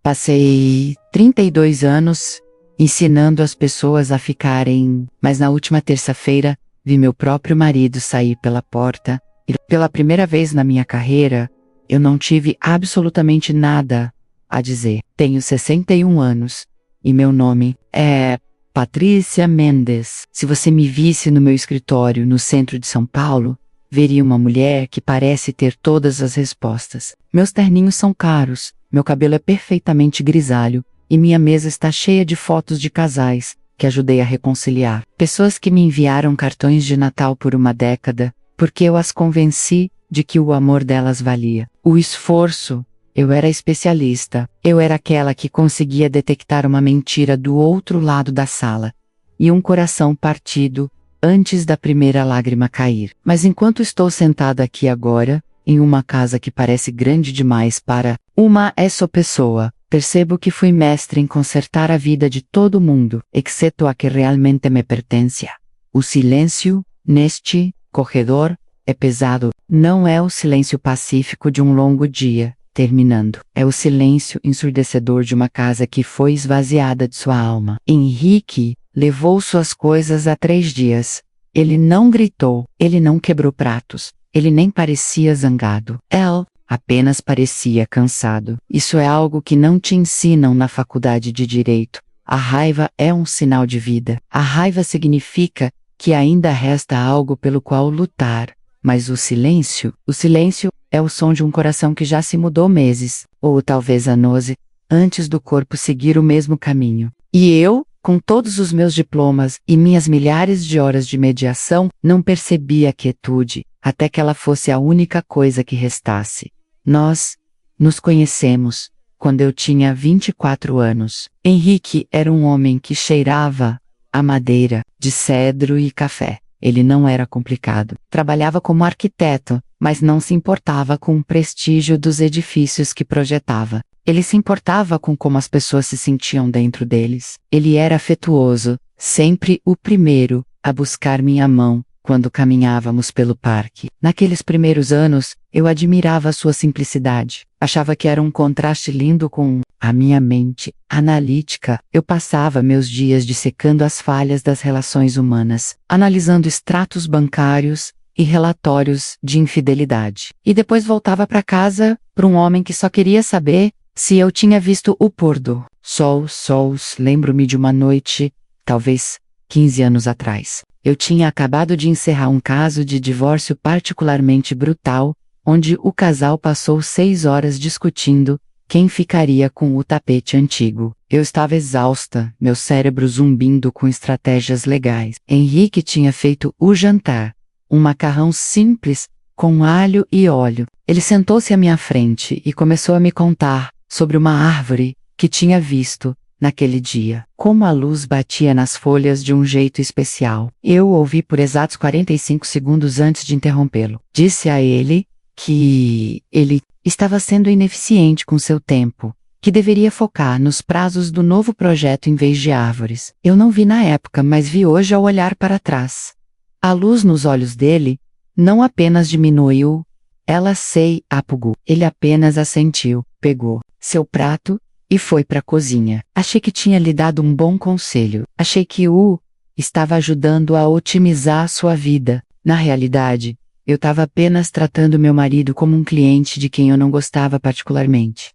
Passei 32 anos ensinando as pessoas a ficarem, mas na última terça-feira vi meu próprio marido sair pela porta e pela primeira vez na minha carreira eu não tive absolutamente nada a dizer. Tenho 61 anos e meu nome é Patrícia Mendes. Se você me visse no meu escritório no centro de São Paulo, veria uma mulher que parece ter todas as respostas. Meus terninhos são caros, meu cabelo é perfeitamente grisalho e minha mesa está cheia de fotos de casais que ajudei a reconciliar. Pessoas que me enviaram cartões de Natal por uma década, porque eu as convenci de que o amor delas valia. O esforço, eu era especialista, eu era aquela que conseguia detectar uma mentira do outro lado da sala, e um coração partido antes da primeira lágrima cair. Mas enquanto estou sentada aqui agora, em uma casa que parece grande demais para uma só pessoa, percebo que fui mestre em consertar a vida de todo mundo, exceto a que realmente me pertence. O silêncio, neste corredor, é pesado. Não é o silêncio pacífico de um longo dia terminando. É o silêncio ensurdecedor de uma casa que foi esvaziada de sua alma. Henrique levou suas coisas há 3 dias. Ele não gritou, ele não quebrou pratos, ele nem parecia zangado. Ele apenas parecia cansado. Isso é algo que não te ensinam na faculdade de Direito. A raiva é um sinal de vida. A raiva significa que ainda resta algo pelo qual lutar. Mas o silêncio é o som de um coração que já se mudou meses, ou talvez anos, antes do corpo seguir o mesmo caminho. E eu, com todos os meus diplomas e minhas milhares de horas de mediação, não percebi a quietude, até que ela fosse a única coisa que restasse. Nós nos conhecemos quando eu tinha 24 anos. Henrique era um homem que cheirava a madeira de cedro e café. Ele não era complicado. Trabalhava como arquiteto, mas não se importava com o prestígio dos edifícios que projetava. Ele se importava com como as pessoas se sentiam dentro deles. Ele era afetuoso, sempre o primeiro a buscar minha mão quando caminhávamos pelo parque. Naqueles primeiros anos, eu admirava sua simplicidade. Achava que era um contraste lindo com a minha mente analítica. Eu passava meus dias dissecando as falhas das relações humanas, analisando extratos bancários e relatórios de infidelidade. E depois voltava para casa para um homem que só queria saber se eu tinha visto o pôr do sol. Lembro-me de uma noite, talvez 15 anos atrás. Eu tinha acabado de encerrar um caso de divórcio particularmente brutal, onde o casal passou 6 horas discutindo quem ficaria com o tapete antigo. Eu estava exausta, meu cérebro zumbindo com estratégias legais. Henrique tinha feito o jantar, um macarrão simples, com alho e óleo. Ele sentou-se à minha frente e começou a me contar sobre uma árvore que tinha visto naquele dia. Como a luz batia nas folhas de um jeito especial. Eu o ouvi por exatos 45 segundos antes de interrompê-lo. Disse a ele que ele estava sendo ineficiente com seu tempo, que deveria focar nos prazos do novo projeto em vez de árvores. Eu não vi na época, mas vi hoje ao olhar para trás. A luz nos olhos dele não apenas diminuiu, ela se apagou. Ele apenas assentiu, pegou seu prato e foi para a cozinha. Achei que tinha lhe dado um bom conselho. Achei que o estava ajudando a otimizar sua vida. Na realidade, eu estava apenas tratando meu marido como um cliente de quem eu não gostava particularmente.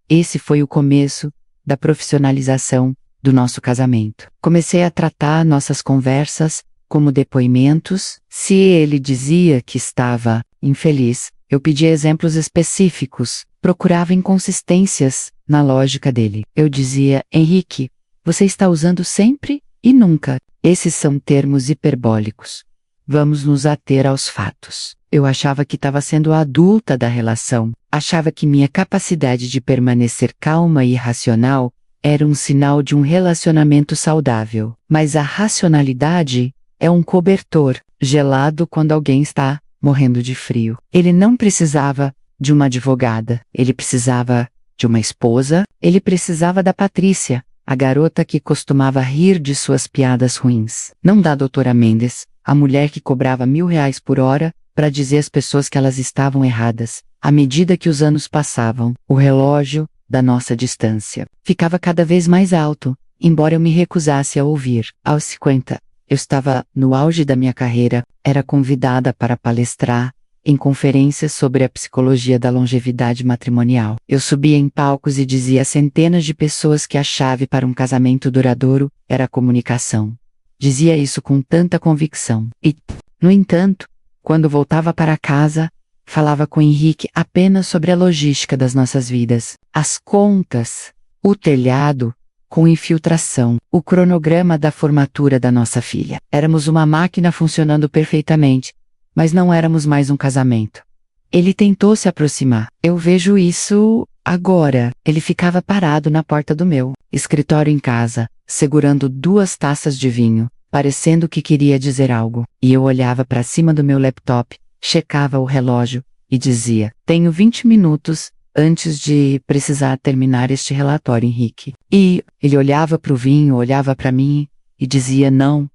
Esse foi o começo da profissionalização do nosso casamento. Comecei a tratar nossas conversas como depoimentos. Se ele dizia que estava infeliz, eu pedia exemplos específicos, procurava inconsistências na lógica dele. Eu dizia: Henrique, você está usando sempre e nunca. Esses são termos hiperbólicos. Vamos nos ater aos fatos. Eu achava que estava sendo a adulta da relação. Achava que minha capacidade de permanecer calma e racional era um sinal de um relacionamento saudável. Mas a racionalidade é um cobertor gelado quando alguém está morrendo de frio. Ele não precisava de uma advogada. Ele precisava de uma esposa. Ele precisava da Patrícia, a garota que costumava rir de suas piadas ruins. Não da doutora Mendes, a mulher que cobrava R$1.000 por hora para dizer às pessoas que elas estavam erradas. À medida que os anos passavam, o relógio da nossa distância. Ficava cada vez mais alto, embora eu me recusasse a ouvir. Aos 50, eu estava no auge da minha carreira, era convidada para palestrar em conferências sobre a psicologia da longevidade matrimonial. Eu subia em palcos e dizia a centenas de pessoas que a chave para um casamento duradouro era a comunicação. Dizia isso com tanta convicção. E, no entanto, quando voltava para casa, falava com Henrique apenas sobre a logística das nossas vidas, as contas, o telhado, com infiltração, o cronograma da formatura da nossa filha. Éramos uma máquina funcionando perfeitamente, mas não éramos mais um casamento. Ele tentou se aproximar. Eu vejo isso agora. Ele ficava parado na porta do meu escritório em casa, segurando 2 taças de vinho, parecendo que queria dizer algo. E eu olhava para cima do meu laptop, checava o relógio e dizia: tenho 20 minutos antes de precisar terminar este relatório, Henrique. E ele olhava para o vinho, olhava para mim e dizia: não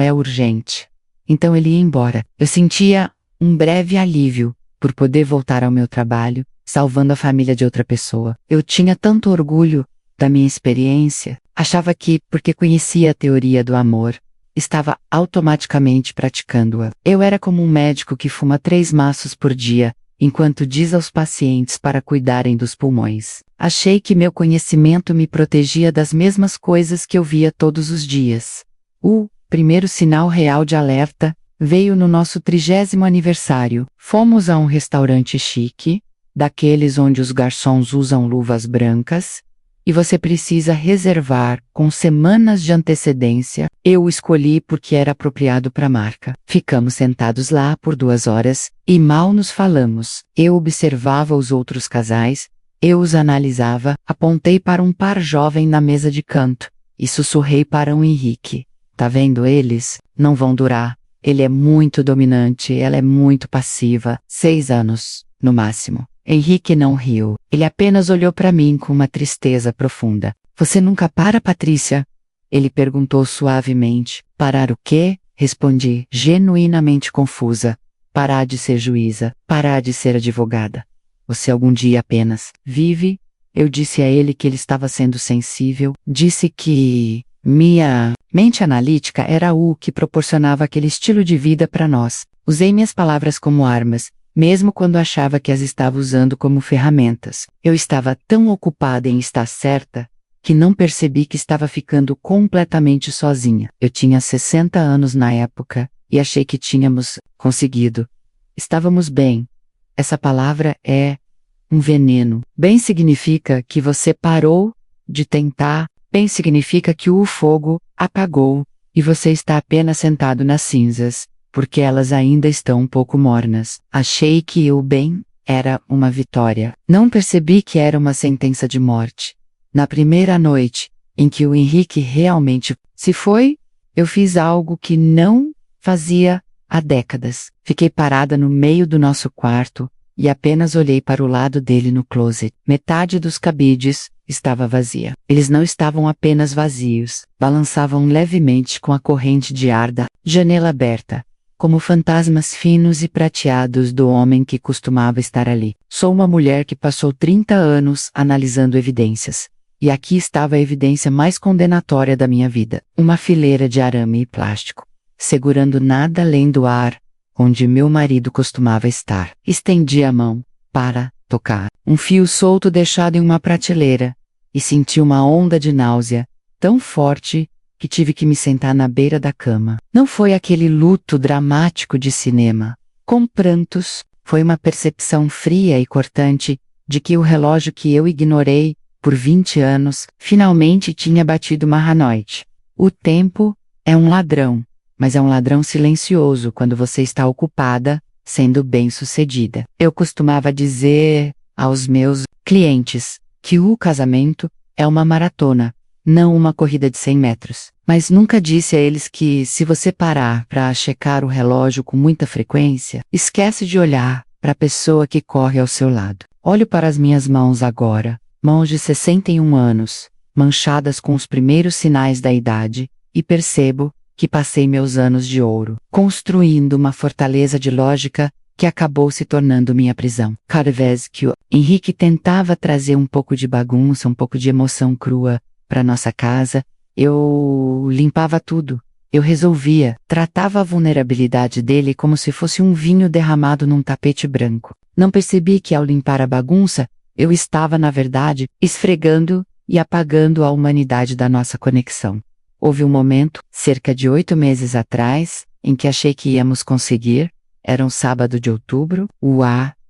é urgente. Então ele ia embora. Eu sentia um breve alívio por poder voltar ao meu trabalho, salvando a família de outra pessoa. Eu tinha tanto orgulho da minha experiência, achava que, porque conhecia a teoria do amor, estava automaticamente praticando-a. Eu era como um médico que fuma 3 maços por dia, enquanto diz aos pacientes para cuidarem dos pulmões. Achei que meu conhecimento me protegia das mesmas coisas que eu via todos os dias. O primeiro sinal real de alerta veio no nosso 30º aniversário. Fomos a um restaurante chique, daqueles onde os garçons usam luvas brancas, e você precisa reservar com semanas de antecedência. Eu o escolhi porque era apropriado para a marca. Ficamos sentados lá por 2 horas e mal nos falamos. Eu observava os outros casais, eu os analisava, apontei para um par jovem na mesa de canto e sussurrei para o Henrique: tá vendo eles? Não vão durar. Ele é muito dominante, ela é muito passiva. 6 anos, no máximo. Henrique não riu. Ele apenas olhou para mim com uma tristeza profunda. Você nunca para, Patrícia? Ele perguntou suavemente. Parar o quê? Respondi, genuinamente confusa. Parar de ser juíza, parar de ser advogada. Você algum dia apenas vive? Eu disse a ele que ele estava sendo sensível. Disse que minha mente analítica era o que proporcionava aquele estilo de vida para nós. Usei minhas palavras como armas, mesmo quando achava que as estava usando como ferramentas. Eu estava tão ocupada em estar certa, que não percebi que estava ficando completamente sozinha. Eu tinha 60 anos na época, e achei que tínhamos conseguido. Estávamos bem. Essa palavra é um veneno. Bem significa que você parou de tentar, bem significa que o fogo apagou, e você está apenas sentado nas cinzas, porque elas ainda estão um pouco mornas. Achei que o bem era uma vitória. Não percebi que era uma sentença de morte. Na primeira noite, em que o Henrique realmente se foi, eu fiz algo que não fazia há décadas. Fiquei parada no meio do nosso quarto e apenas olhei para o lado dele no closet. Metade dos cabides estava vazia. Eles não estavam apenas vazios, balançavam levemente com a corrente de ar da janela aberta, como fantasmas finos e prateados do homem que costumava estar ali. Sou uma mulher que passou 30 anos analisando evidências. E aqui estava a evidência mais condenatória da minha vida. Uma fileira de arame e plástico, segurando nada além do ar, onde meu marido costumava estar. Estendi a mão para tocar um fio solto deixado em uma prateleira, e senti uma onda de náusea, tão forte que tive que me sentar na beira da cama. Não foi aquele luto dramático de cinema, com prantos, foi uma percepção fria e cortante de que o relógio que eu ignorei por 20 anos finalmente tinha batido uma noite. O tempo é um ladrão, mas é um ladrão silencioso quando você está ocupada, sendo bem-sucedida. Eu costumava dizer aos meus clientes que o casamento é uma maratona, não uma corrida de 100 metros. Mas nunca disse a eles que, se você parar para checar o relógio com muita frequência, esquece de olhar para a pessoa que corre ao seu lado. Olho para as minhas mãos agora, mãos de 61 anos, manchadas com os primeiros sinais da idade, e percebo que passei meus anos de ouro construindo uma fortaleza de lógica que acabou se tornando minha prisão. Cada vez que o Henrique tentava trazer um pouco de bagunça, um pouco de emoção crua para nossa casa, eu limpava tudo. Eu resolvia, tratava a vulnerabilidade dele como se fosse um vinho derramado num tapete branco. Não percebi que ao limpar a bagunça, eu estava, na verdade, esfregando e apagando a humanidade da nossa conexão. Houve um momento, cerca de 8 meses atrás, em que achei que íamos conseguir. Era um sábado de outubro,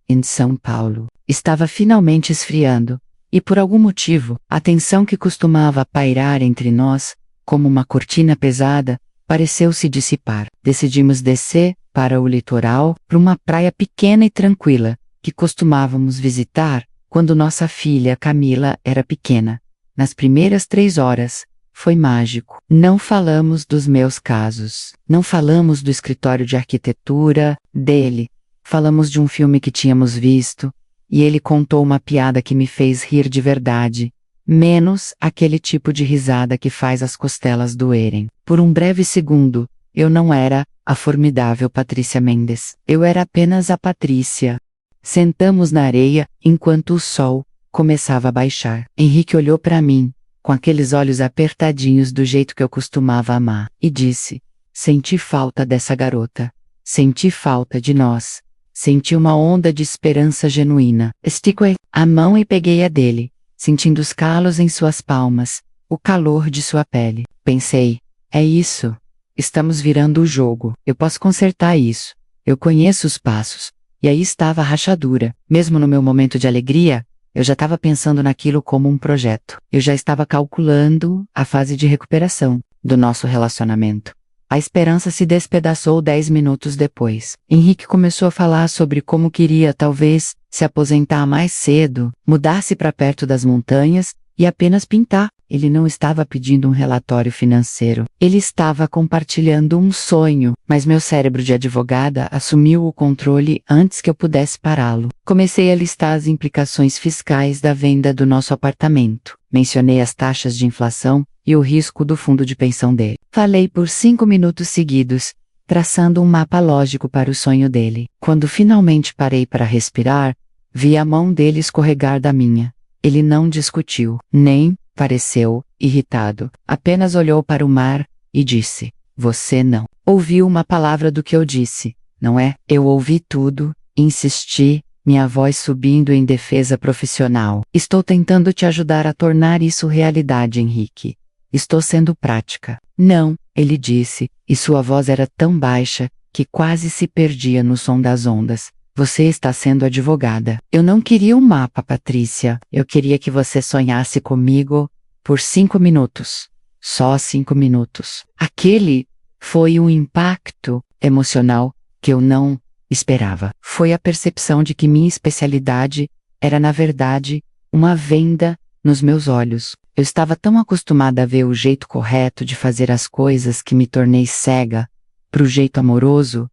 em São Paulo. Estava finalmente esfriando, e por algum motivo, a tensão que costumava pairar entre nós, como uma cortina pesada, pareceu se dissipar. Decidimos descer para o litoral, para uma praia pequena e tranquila, que costumávamos visitar quando nossa filha Camila era pequena. Nas primeiras 3 horas, foi mágico. Não falamos dos meus casos. Não falamos do escritório de arquitetura dele. Falamos de um filme que tínhamos visto, e ele contou uma piada que me fez rir de verdade. Menos aquele tipo de risada que faz as costelas doerem. Por um breve segundo, eu não era a formidável Patrícia Mendes. Eu era apenas a Patrícia. Sentamos na areia, enquanto o sol começava a baixar. Henrique olhou para mim, com aqueles olhos apertadinhos do jeito que eu costumava amar, e disse: senti falta dessa garota. Senti falta de nós. Senti uma onda de esperança genuína. Estiquei a mão e peguei a dele, sentindo os calos em suas palmas, o calor de sua pele. Pensei, é isso. Estamos virando o jogo. Eu posso consertar isso. Eu conheço os passos. E aí estava a rachadura. Mesmo no meu momento de alegria, eu já estava pensando naquilo como um projeto. Eu já estava calculando a fase de recuperação do nosso relacionamento. A esperança se despedaçou 10 minutos depois. Henrique começou a falar sobre como queria, talvez, se aposentar mais cedo, mudar-se para perto das montanhas e apenas pintar. Ele não estava pedindo um relatório financeiro. Ele estava compartilhando um sonho, mas meu cérebro de advogada assumiu o controle antes que eu pudesse pará-lo. Comecei a listar as implicações fiscais da venda do nosso apartamento. Mencionei as taxas de inflação e o risco do fundo de pensão dele. Falei por 5 minutos seguidos, traçando um mapa lógico para o sonho dele. Quando finalmente parei para respirar, vi a mão dele escorregar da minha. Ele não discutiu, nem pareceu irritado. Apenas olhou para o mar e disse: você não ouviu uma palavra do que eu disse, não é? Eu ouvi tudo, insisti, minha voz subindo em defesa profissional. Estou tentando te ajudar a tornar isso realidade, Henrique. Estou sendo prática. Não, ele disse, e sua voz era tão baixa que quase se perdia no som das ondas. Você está sendo advogada. Eu não queria um mapa, Patrícia. Eu queria que você sonhasse comigo por 5 minutos. Só 5 minutos. Aquele foi um impacto emocional que eu não esperava. Foi a percepção de que minha especialidade era, na verdade, uma venda nos meus olhos. Eu estava tão acostumada a ver o jeito correto de fazer as coisas que me tornei cega para o jeito amoroso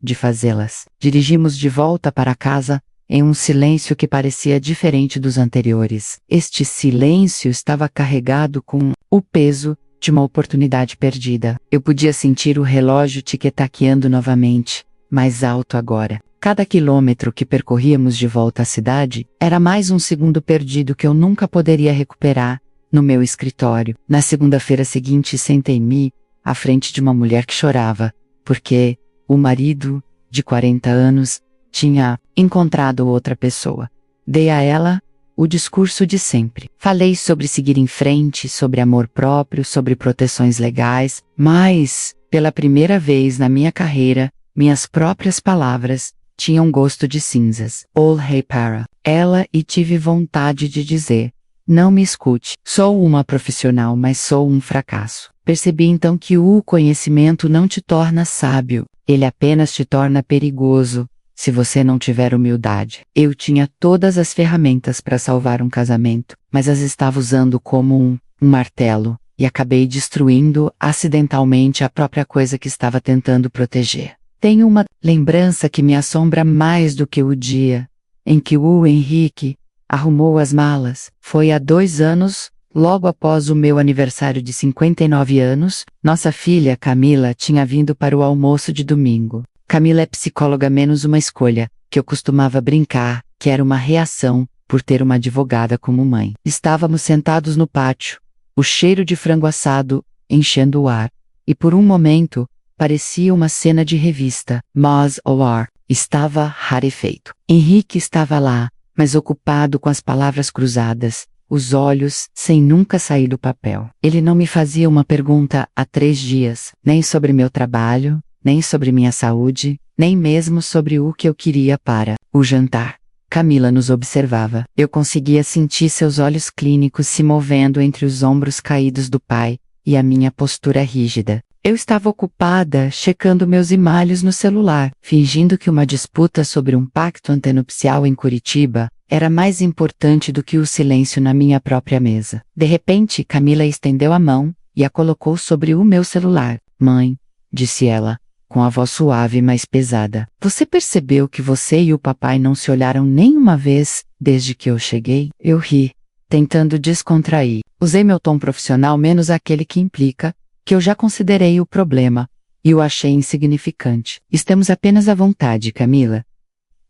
de fazê-las. Dirigimos de volta para casa em um silêncio que parecia diferente dos anteriores. Este silêncio estava carregado com o peso de uma oportunidade perdida. Eu podia sentir o relógio tic-taqueando novamente, mais alto agora. Cada quilômetro que percorríamos de volta à cidade era mais um segundo perdido que eu nunca poderia recuperar no meu escritório. Na segunda-feira seguinte, sentei-me à frente de uma mulher que chorava, porque o marido, de 40 anos, tinha encontrado outra pessoa. Dei a ela o discurso de sempre. Falei sobre seguir em frente, sobre amor próprio, sobre proteções legais, mas, pela primeira vez na minha carreira, minhas próprias palavras tinham gosto de cinzas. Olhei para ela e tive vontade de dizer: não me escute. Sou uma profissional, mas sou um fracasso. Percebi então que o conhecimento não te torna sábio. Ele apenas te torna perigoso, se você não tiver humildade. Eu tinha todas as ferramentas para salvar um casamento, mas as estava usando como um martelo, e acabei destruindo acidentalmente a própria coisa que estava tentando proteger. Tenho uma lembrança que me assombra mais do que o dia em que o Henrique arrumou as malas. Foi há 2 anos, logo após o meu aniversário de 59 anos, nossa filha Camila tinha vindo para o almoço de domingo. Camila é psicóloga menos uma escolha, que eu costumava brincar, que era uma reação, por ter uma advogada como mãe. Estávamos sentados no pátio, o cheiro de frango assado, enchendo o ar, e por um momento, parecia uma cena de revista. Mas o ar estava rarefeito. Henrique estava lá, mas ocupado com as palavras cruzadas, os olhos sem nunca sair do papel. Ele não me fazia uma pergunta há 3 dias, nem sobre meu trabalho, nem sobre minha saúde, nem mesmo sobre o que eu queria para o jantar. Camila nos observava. Eu conseguia sentir seus olhos clínicos se movendo entre os ombros caídos do pai e a minha postura rígida. Eu estava ocupada checando meus e-mails no celular, fingindo que uma disputa sobre um pacto antenupcial em Curitiba era mais importante do que o silêncio na minha própria mesa. De repente, Camila estendeu a mão e a colocou sobre o meu celular. Mãe, disse ela, com a voz suave mas pesada. Você percebeu que você e o papai não se olharam nem uma vez desde que eu cheguei? Eu ri, tentando descontrair. Usei meu tom profissional menos aquele que implica que eu já considerei o problema e o achei insignificante. Estamos apenas à vontade, Camila.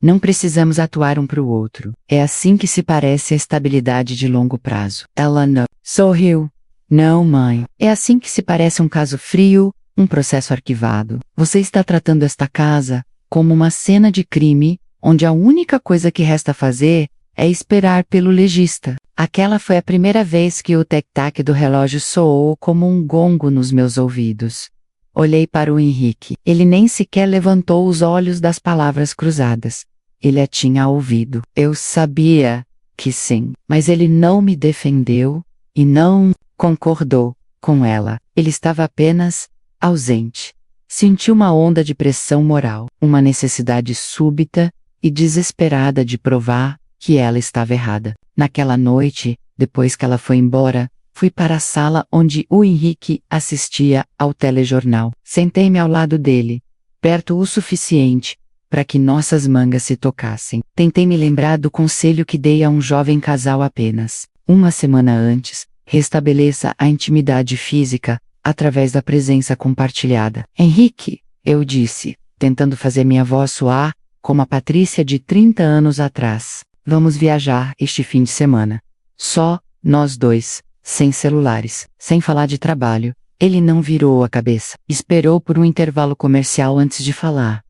Não precisamos atuar um para o outro. É assim que se parece a estabilidade de longo prazo. Ela não sorriu. Não, mãe. É assim que se parece um caso frio, um processo arquivado. Você está tratando esta casa como uma cena de crime, onde a única coisa que resta fazer é esperar pelo legista. Aquela foi a primeira vez que o tic-tac do relógio soou como um gongo nos meus ouvidos. Olhei para o Henrique. Ele nem sequer levantou os olhos das palavras cruzadas. Ele a tinha ouvido. Eu sabia que sim, mas ele não me defendeu e não concordou com ela. Ele estava apenas ausente. Senti uma onda de pressão moral, uma necessidade súbita e desesperada de provar que ela estava errada. Naquela noite, depois que ela foi embora, fui para a sala onde o Henrique assistia ao telejornal. Sentei-me ao lado dele, perto o suficiente para que nossas mangas se tocassem. Tentei me lembrar do conselho que dei a um jovem casal apenas uma semana antes: restabeleça a intimidade física através da presença compartilhada. Henrique, eu disse, tentando fazer minha voz soar como a Patrícia de 30 anos atrás. Vamos viajar este fim de semana. Só nós dois, sem celulares, sem falar de trabalho. Ele não virou a cabeça. Esperou por um intervalo comercial antes de falar.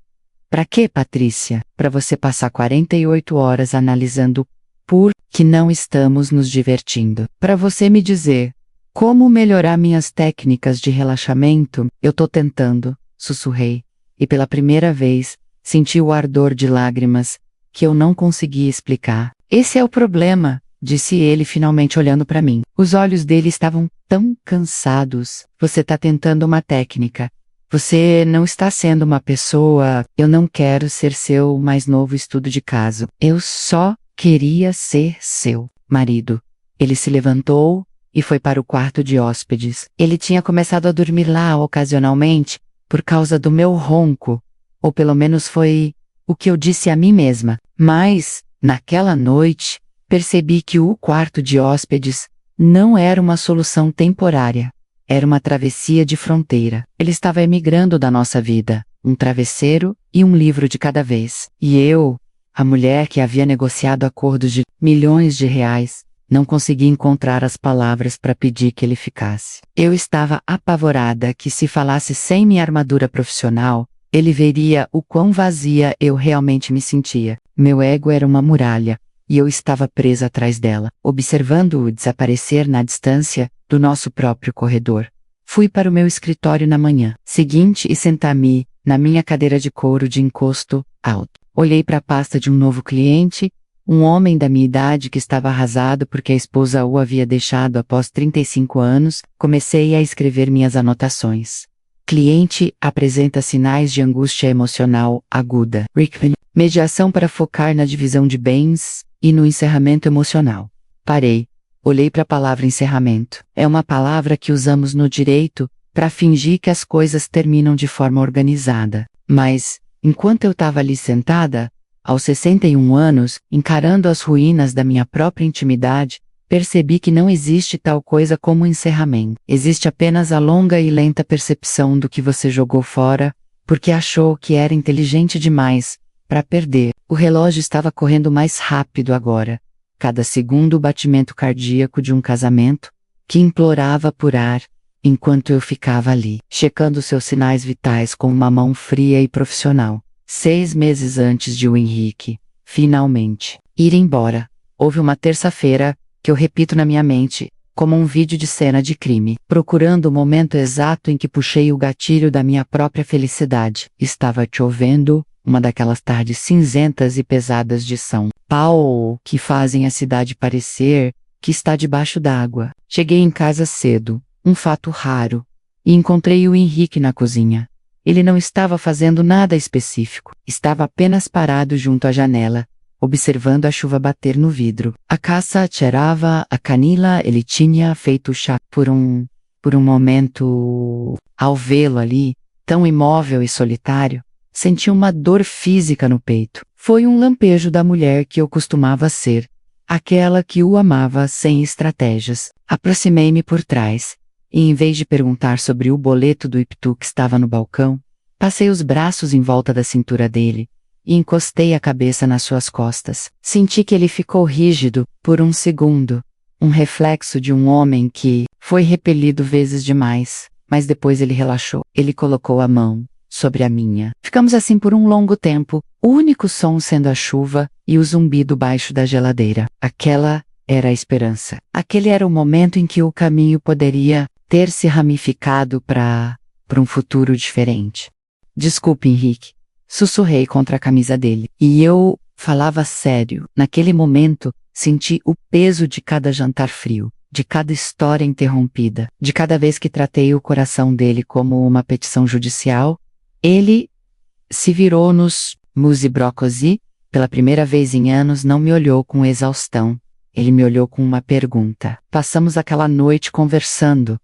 Pra quê, Patrícia? Pra você passar 48 horas analisando por que não estamos nos divertindo. Pra você me dizer como melhorar minhas técnicas de relaxamento. Eu tô tentando, sussurrei. E pela primeira vez, senti o ardor de lágrimas que eu não conseguia explicar. Esse é o problema, disse ele finalmente olhando para mim. Os olhos dele estavam tão cansados. Você tá tentando uma técnica. Você não está sendo uma pessoa. Eu não quero ser seu mais novo estudo de caso. Eu só queria ser seu marido. Ele se levantou e foi para o quarto de hóspedes. Ele tinha começado a dormir lá ocasionalmente por causa do meu ronco. Ou pelo menos foi o que eu disse a mim mesma. Mas, naquela noite, percebi que o quarto de hóspedes não era uma solução temporária. Era uma travessia de fronteira. Ele estava emigrando da nossa vida, um travesseiro e um livro de cada vez. E eu, a mulher que havia negociado acordos de milhões de reais, não conseguia encontrar as palavras para pedir que ele ficasse. Eu estava apavorada que se falasse sem minha armadura profissional, ele veria o quão vazia eu realmente me sentia. Meu ego era uma muralha, e eu estava presa atrás dela, observando-o desaparecer na distância do nosso próprio corredor. Fui para o meu escritório na manhã seguinte e sentei-me na minha cadeira de couro de encosto alto. Olhei para a pasta de um novo cliente, um homem da minha idade que estava arrasado porque a esposa o havia deixado após 35 anos. Comecei a escrever minhas anotações. Cliente apresenta sinais de angústia emocional aguda. Rickman. Mediação para focar na divisão de bens e no encerramento emocional. Parei. Olhei para a palavra encerramento. É uma palavra que usamos no direito para fingir que as coisas terminam de forma organizada. Mas, enquanto eu estava ali sentada, aos 61 anos, encarando as ruínas da minha própria intimidade, percebi que não existe tal coisa como encerramento. Existe apenas a longa e lenta percepção do que você jogou fora, porque achou que era inteligente demais para perder. O relógio estava correndo mais rápido agora. Cada segundo o batimento cardíaco de um casamento que implorava por ar, enquanto eu ficava ali, checando seus sinais vitais com uma mão fria e profissional. 6 meses antes de o Henrique, finalmente, ir embora, houve uma terça-feira, que eu repito na minha mente, como um vídeo de cena de crime, procurando o momento exato em que puxei o gatilho da minha própria felicidade. Estava chovendo, uma daquelas tardes cinzentas e pesadas de São Paulo, que fazem a cidade parecer que está debaixo d'água. Cheguei em casa cedo, um fato raro, e encontrei o Henrique na cozinha. Ele não estava fazendo nada específico, estava apenas parado junto à janela, observando a chuva bater no vidro. A casa cheirava a canila, ele tinha feito chá por um momento. Ao vê-lo ali, tão imóvel e solitário, senti uma dor física no peito. Foi um lampejo da mulher que eu costumava ser, aquela que o amava sem estratégias. Aproximei-me por trás, e em vez de perguntar sobre o boleto do Iptu que estava no balcão, passei os braços em volta da cintura dele, e encostei a cabeça nas suas costas. Senti que ele ficou rígido, por um segundo, um reflexo de um homem que foi repelido vezes demais, mas depois ele relaxou. Ele colocou a mão sobre a minha. Ficamos assim por um longo tempo, o único som sendo a chuva e o zumbido baixo da geladeira. Aquela era a esperança. Aquele era o momento em que o caminho poderia ter se ramificado para um futuro diferente. Desculpe, Henrique. Sussurrei contra a camisa dele. E eu falava sério. Naquele momento, senti o peso de cada jantar frio, de cada história interrompida, de cada vez que tratei o coração dele como uma petição judicial. Ele se virou nos musi brocosi. Pela primeira vez em anos não me olhou com exaustão. Ele me olhou com uma pergunta. Passamos aquela noite conversando,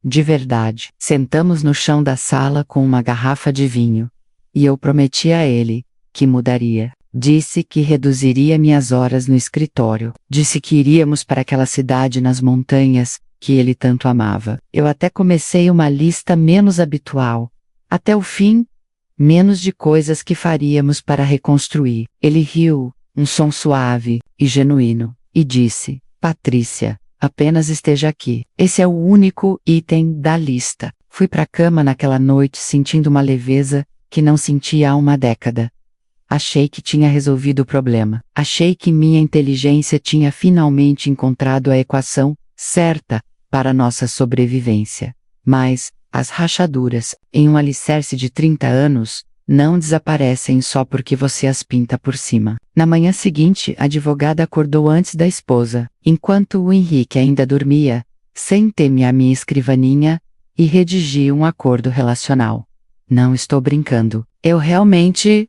de verdade. Sentamos no chão da sala com uma garrafa de vinho. E eu prometi a ele que mudaria. Disse que reduziria minhas horas no escritório. Disse que iríamos para aquela cidade nas montanhas que ele tanto amava. Eu até comecei uma lista menos habitual. Até o fim, menos de coisas que faríamos para reconstruir. Ele riu, um som suave e genuíno, e disse: Patrícia, apenas esteja aqui. Esse é o único item da lista. Fui para a cama naquela noite sentindo uma leveza que não sentia há uma década. Achei que tinha resolvido o problema. Achei que minha inteligência tinha finalmente encontrado a equação certa para nossa sobrevivência. Mas as rachaduras, em um alicerce de 30 anos, não desaparecem só porque você as pinta por cima. Na manhã seguinte, a advogada acordou antes da esposa. Enquanto o Henrique ainda dormia, sentei-me à minha escrivaninha e redigi um acordo relacional. Não estou brincando. Eu realmente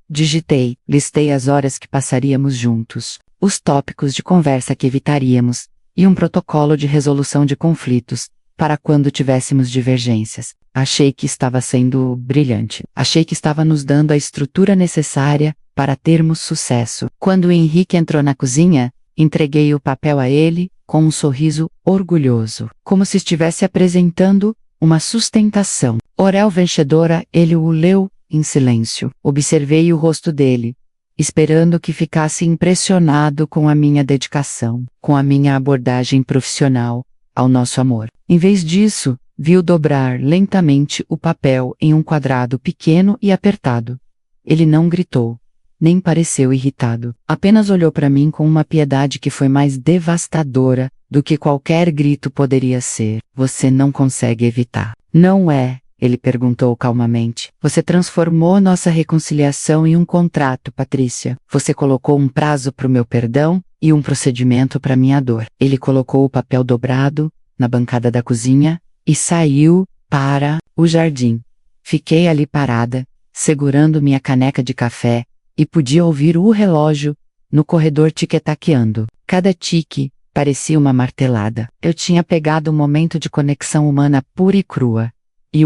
digitei. Listei as horas que passaríamos juntos, os tópicos de conversa que evitaríamos, e um protocolo de resolução de conflitos, para quando tivéssemos divergências. Achei que estava sendo brilhante. Achei que estava nos dando a estrutura necessária para termos sucesso. Quando o Henrique entrou na cozinha, entreguei o papel a ele, com um sorriso orgulhoso, como se estivesse apresentando uma sustentação. Orel vencedora, ele o leu em silêncio. Observei o rosto dele, esperando que ficasse impressionado com a minha dedicação, com a minha abordagem profissional ao nosso amor. Em vez disso, viu dobrar lentamente o papel em um quadrado pequeno e apertado. Ele não gritou, nem pareceu irritado. Apenas olhou para mim com uma piedade que foi mais devastadora do que qualquer grito poderia ser. Você não consegue evitar. Não é? Ele perguntou calmamente. Você transformou nossa reconciliação em um contrato, Patrícia. Você colocou um prazo para o meu perdão e um procedimento para minha dor. Ele colocou o papel dobrado na bancada da cozinha e saiu para o jardim. Fiquei ali parada, segurando minha caneca de café, e podia ouvir o relógio no corredor tic-taqueando. Cada tique parecia uma martelada. Eu tinha pegado um momento de conexão humana pura e crua, e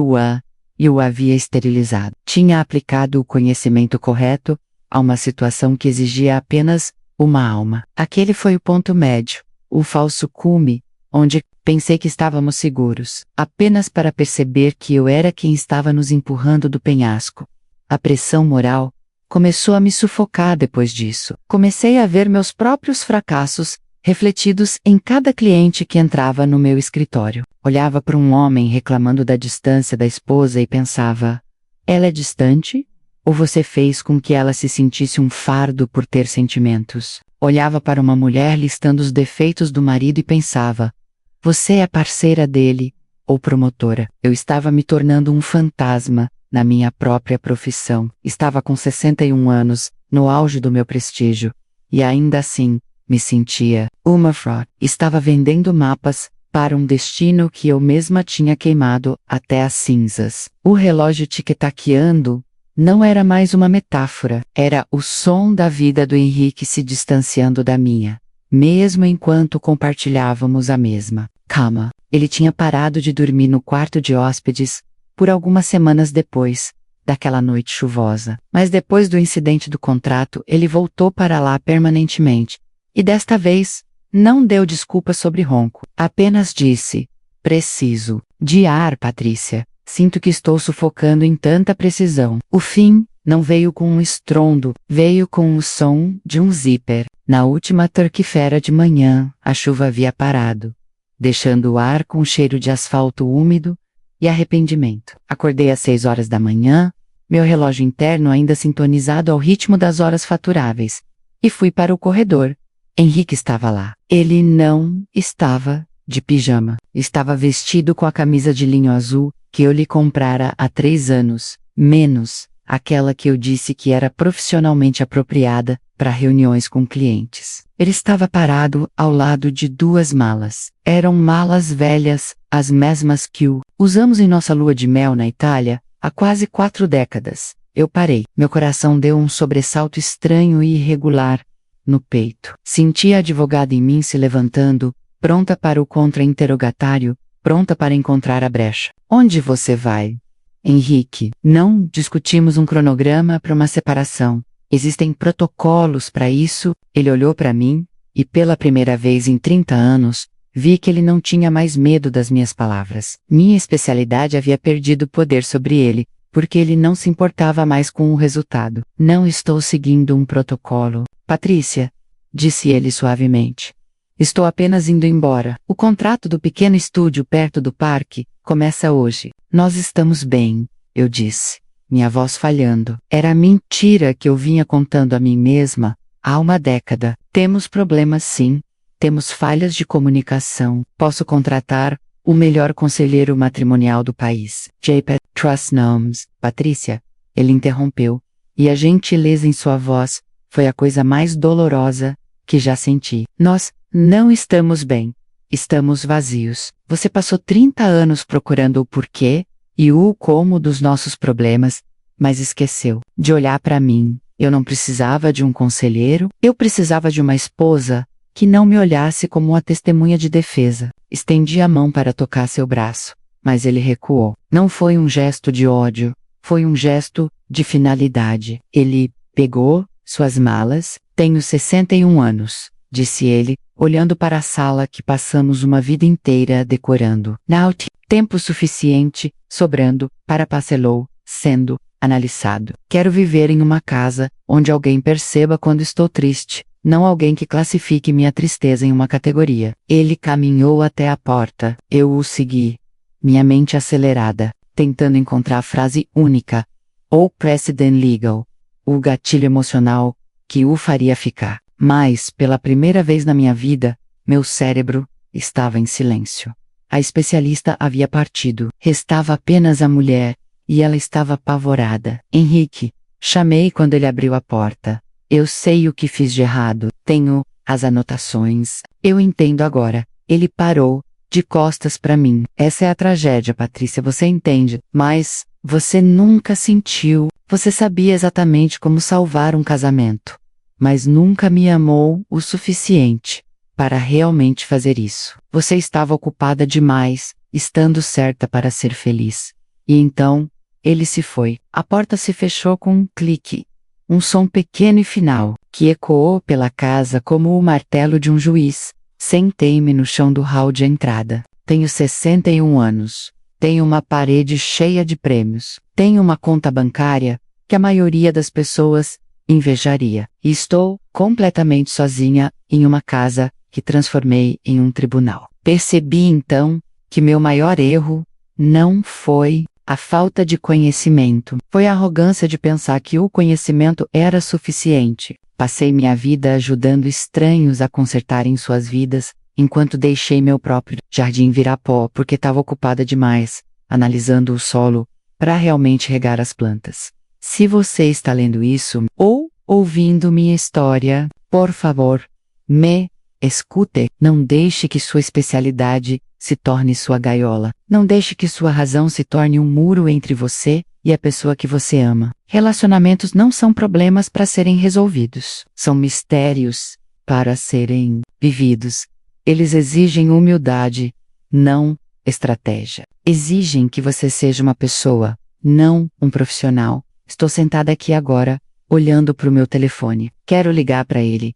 o havia esterilizado. Tinha aplicado o conhecimento correto a uma situação que exigia apenas uma alma. Aquele foi o ponto médio, o falso cume onde pensei que estávamos seguros, apenas para perceber que eu era quem estava nos empurrando do penhasco. A pressão moral começou a me sufocar depois disso. Comecei a ver meus próprios fracassos refletidos em cada cliente que entrava no meu escritório. Olhava para um homem reclamando da distância da esposa e pensava: ela é distante? Ou você fez com que ela se sentisse um fardo por ter sentimentos? Olhava para uma mulher listando os defeitos do marido e pensava: você é parceira dele ou promotora? Eu estava me tornando um fantasma na minha própria profissão. Estava com 61 anos, no auge do meu prestígio, e ainda assim me sentia uma fraud. Estava vendendo mapas para um destino que eu mesma tinha queimado até as cinzas. O relógio tic-taqueando não era mais uma metáfora, era o som da vida do Henrique se distanciando da minha, mesmo enquanto compartilhávamos a mesma cama. Ele tinha parado de dormir no quarto de hóspedes por algumas semanas depois daquela noite chuvosa. Mas depois do incidente do contrato, ele voltou para lá permanentemente. E desta vez, não deu desculpas sobre ronco. Apenas disse: preciso de ar, Patrícia. Sinto que estou sufocando em tanta precisão. O fim não veio com um estrondo, veio com o som de um zíper. Na última terça-feira de manhã, a chuva havia parado, deixando o ar com cheiro de asfalto úmido e arrependimento. Acordei às 6 horas da manhã, meu relógio interno ainda sintonizado ao ritmo das horas faturáveis, e fui para o corredor. Henrique estava lá. Ele não estava de pijama. Estava vestido com a camisa de linho azul que eu lhe comprara há 3 anos, menos aquela que eu disse que era profissionalmente apropriada para reuniões com clientes. Ele estava parado ao lado de 2 malas. Eram malas velhas, as mesmas que usamos em nossa lua de mel na Itália há quase 4 décadas. Eu parei. Meu coração deu um sobressalto estranho e irregular no peito. Senti a advogada em mim se levantando, pronta para o contra-interrogatório, pronta para encontrar a brecha. Onde você vai, Henrique? Não discutimos um cronograma para uma separação. Existem protocolos para isso. Ele olhou para mim, e pela primeira vez em 30 anos, vi que ele não tinha mais medo das minhas palavras. Minha especialidade havia perdido poder sobre ele, porque ele não se importava mais com o resultado. Não estou seguindo um protocolo, Patrícia, disse ele suavemente. Estou apenas indo embora. O contrato do pequeno estúdio perto do parque começa hoje. Nós estamos bem, eu disse, minha voz falhando. Era a mentira que eu vinha contando a mim mesma há uma década. Temos problemas sim, temos falhas de comunicação. Posso contratar o melhor conselheiro matrimonial do país. JP Trust Nomes. Patrícia, ele interrompeu, e a gentileza em sua voz foi a coisa mais dolorosa que já senti. Nós não estamos bem. Estamos vazios. Você passou 30 anos procurando o porquê e o como dos nossos problemas, mas esqueceu de olhar para mim. Eu não precisava de um conselheiro, eu precisava de uma esposa que não me olhasse como uma testemunha de defesa. Estendi a mão para tocar seu braço, mas ele recuou. Não foi um gesto de ódio, foi um gesto de finalidade. Ele pegou suas malas. Tenho 61 anos, disse ele, olhando para a sala que passamos uma vida inteira decorando. Não tempo suficiente sobrando para Parcelou sendo analisado. Quero viver em uma casa onde alguém perceba quando estou triste, não alguém que classifique minha tristeza em uma categoria. Ele caminhou até a porta. Eu o segui, minha mente acelerada, tentando encontrar a frase única, ou President Legal, o gatilho emocional que o faria ficar. Mas, pela primeira vez na minha vida, meu cérebro estava em silêncio. A especialista havia partido. Restava apenas a mulher, e ela estava apavorada. Henrique, chamei quando ele abriu a porta. Eu sei o que fiz de errado. Tenho as anotações. Eu entendo agora. Ele parou, de costas para mim. Essa é a tragédia, Patrícia, você entende. Mas, você nunca sentiu. Você sabia exatamente como salvar um casamento. Mas nunca me amou o suficiente para realmente fazer isso. Você estava ocupada demais, estando certa para ser feliz. E então, ele se foi. A porta se fechou com um clique. Um som pequeno e final, que ecoou pela casa como o martelo de um juiz, Sentei-me no chão do hall de entrada. Tenho 61 anos. Tenho uma parede cheia de prêmios. Tenho uma conta bancária que a maioria das pessoas invejaria. E estou completamente sozinha em uma casa que transformei em um tribunal. Percebi então que meu maior erro não foi a falta de conhecimento. Foi a arrogância de pensar que o conhecimento era suficiente. Passei minha vida ajudando estranhos a consertarem suas vidas, enquanto deixei meu próprio jardim virar pó porque estava ocupada demais, analisando o solo, para realmente regar as plantas. Se você está lendo isso, ou ouvindo minha história, por favor, me escute. Não deixe que sua especialidade se torne sua gaiola. Não deixe que sua razão se torne um muro entre você e a pessoa que você ama. Relacionamentos não são problemas para serem resolvidos. São mistérios para serem vividos. Eles exigem humildade, não estratégia. Exigem que você seja uma pessoa, não um profissional. Estou sentada aqui agora, olhando para o meu telefone. Quero ligar para ele.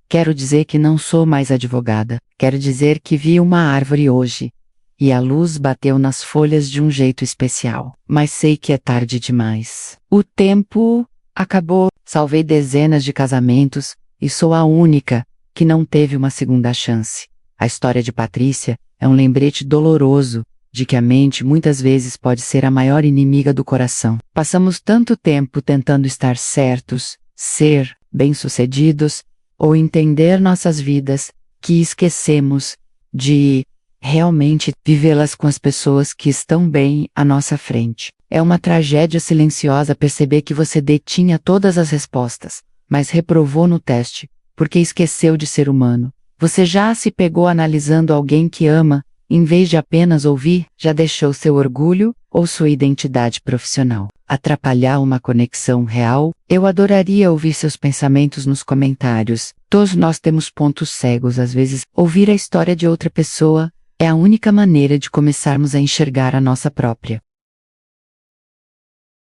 Quero dizer que não sou mais advogada. Quero dizer que vi uma árvore hoje. E a luz bateu nas folhas de um jeito especial. Mas sei que é tarde demais. O tempo acabou. Salvei dezenas de casamentos e sou a única que não teve uma segunda chance. A história de Patrícia é um lembrete doloroso de que a mente muitas vezes pode ser a maior inimiga do coração. Passamos tanto tempo tentando estar certos, ser bem-sucedidos ou entender nossas vidas que esquecemos de realmente vivê-las com as pessoas que estão bem à nossa frente. É uma tragédia silenciosa perceber que você detinha todas as respostas, mas reprovou no teste, porque esqueceu de ser humano. Você já se pegou analisando alguém que ama, em vez de apenas ouvir, já deixou seu orgulho ou sua identidade profissional atrapalhar uma conexão real? Eu adoraria ouvir seus pensamentos nos comentários. Todos nós temos pontos cegos às vezes. Ouvir a história de outra pessoa é a única maneira de começarmos a enxergar a nossa própria.